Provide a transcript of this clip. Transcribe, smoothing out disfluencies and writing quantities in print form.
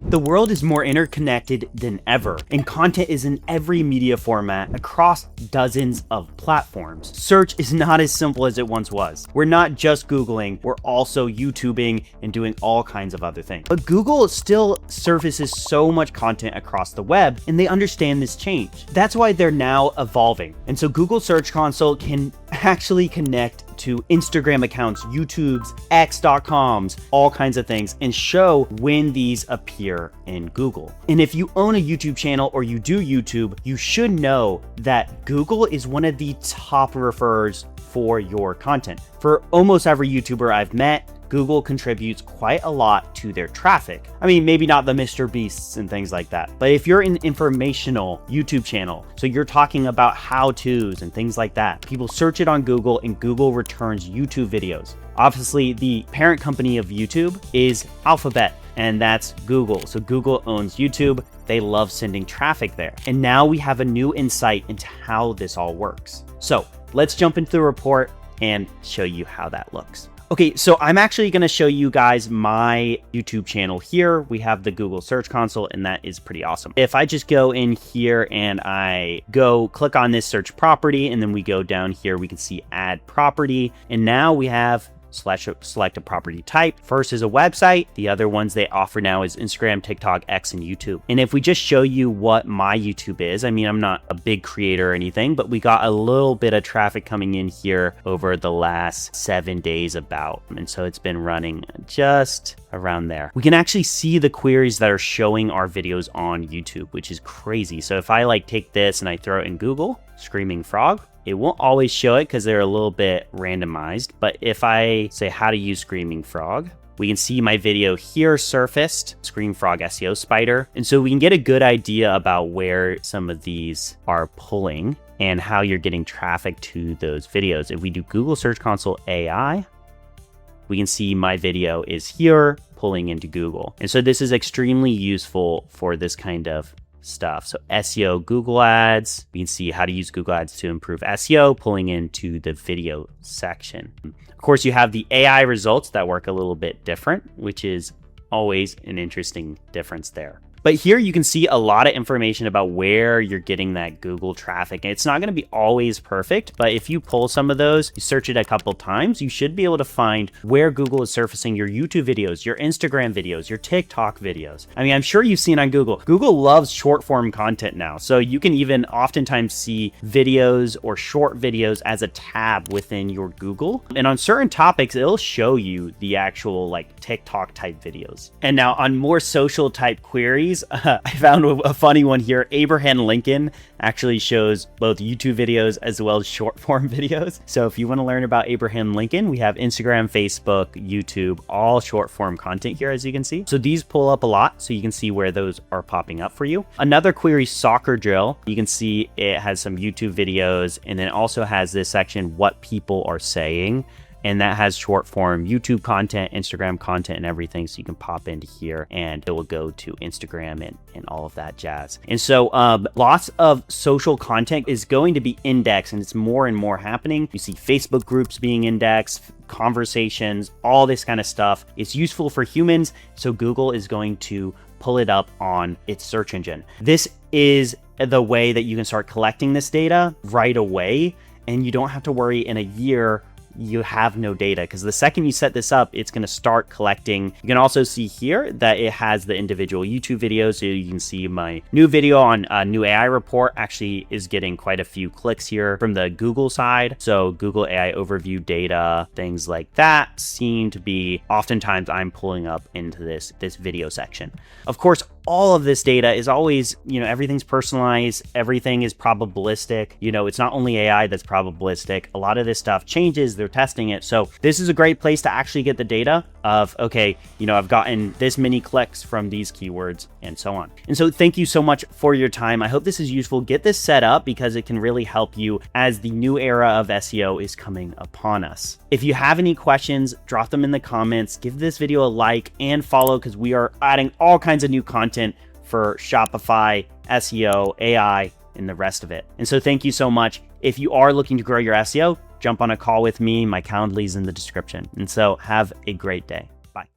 The world is more interconnected than ever, and content is in every media format across dozens of platforms. Search is not as simple as it once was. We're not just Googling, we're also YouTubing and doing all kinds of other things. But Google still surfaces so much content across the web, and they understand this change. That's why they're now evolving. And so Google Search Console can actually connect to Instagram accounts, YouTube's, X.coms, all kinds of things, and show when these appear in Google. And if you own a YouTube channel or you do YouTube, you should know that Google is one of the top referrers for your content. For almost every YouTuber I've met, Google contributes quite a lot to their traffic. I mean, maybe not the Mr. Beasts and things like that, but if you're an informational YouTube channel, so you're talking about how-tos and things like that, people search it on Google and Google returns YouTube videos. Obviously, the parent company of YouTube is Alphabet, and that's Google. So Google owns YouTube. They love sending traffic there. And now we have a new insight into how this all works. So let's jump into the report and show you how that looks. Okay, so I'm actually going to show you guys my YouTube channel here. We have the Google Search Console, and that is pretty awesome. If I just go in here and I go click on this search property, and then we go down here, we can see add property. And now we have select a property type. First is a website. The other ones they offer now is Instagram, TikTok, X, and YouTube. And if we just show you what my YouTube is, I mean, I'm not a big creator or anything, but we got a little bit of traffic coming in here over the last 7 days about. And so it's been running just around there. We can actually see the queries that are showing our videos on YouTube, which is crazy. So if I like take this and I throw it in Google, Screaming Frog, it won't always show it because they're a little bit randomized. But if I say how to use Screaming Frog, we can see my video here surfaced, Screaming Frog SEO Spider. And so we can get a good idea about where some of these are pulling and how you're getting traffic to those videos. If we do Google Search Console AI, we can see my video is here pulling into Google. And so this is extremely useful for this kind of stuff. So SEO, Google Ads, we can see how to use Google Ads to improve SEO, pulling into the video section. Of course, you have the AI results that work a little bit different, which is always an interesting difference there. But here you can see a lot of information about where you're getting that Google traffic. It's not going to be always perfect, but if you pull some of those, you search it a couple times, you should be able to find where Google is surfacing your YouTube videos, your Instagram videos, your TikTok videos. I mean, I'm sure you've seen on Google. Google loves short form content now. So you can even oftentimes see videos or short videos as a tab within your Google. And on certain topics, it'll show you the actual like TikTok type videos. And now on more social type queries, I found a funny one here. Abraham Lincoln actually shows both YouTube videos as well as short form videos. So if you want to learn about Abraham Lincoln, we have Instagram, Facebook, YouTube, all short form content here, as you can see. So these pull up a lot, so you can see where those are popping up for you. Another query, soccer drill. You can see it has some YouTube videos, and then also has this section, what people are saying. And that has short form YouTube content, Instagram content, and everything. So you can pop into here and it will go to Instagram and all of that jazz. And so lots of social content is going to be indexed, and it's more and more happening. You see Facebook groups being indexed, conversations, all this kind of stuff. It's useful for humans. So Google is going to pull it up on its search engine. This is the way that you can start collecting this data right away. And you don't have to worry in a year you have no data, because the second you set this up, it's going to start collecting. You can also see here that it has the individual YouTube videos. So you can see my new video on a new AI report actually is getting quite a few clicks here from the Google side. So Google AI overview data, things like that seem to be oftentimes I'm pulling up into this video section. Of course, all of this data is always, everything's personalized, everything is probabilistic. It's not only AI that's probabilistic. A lot of this stuff changes, they're testing it. So this is a great place to actually get the data of, okay, I've gotten this many clicks from these keywords and so on. And so thank you so much for your time. I hope this is useful. Get this set up because it can really help you as the new era of SEO is coming upon us. If you have any questions, drop them in the comments, give this video a like and follow, because we are adding all kinds of new content for Shopify, SEO, AI, and the rest of it. And so thank you so much. If you are looking to grow your SEO, jump on a call with me. My Calendly is in the description. And so have a great day.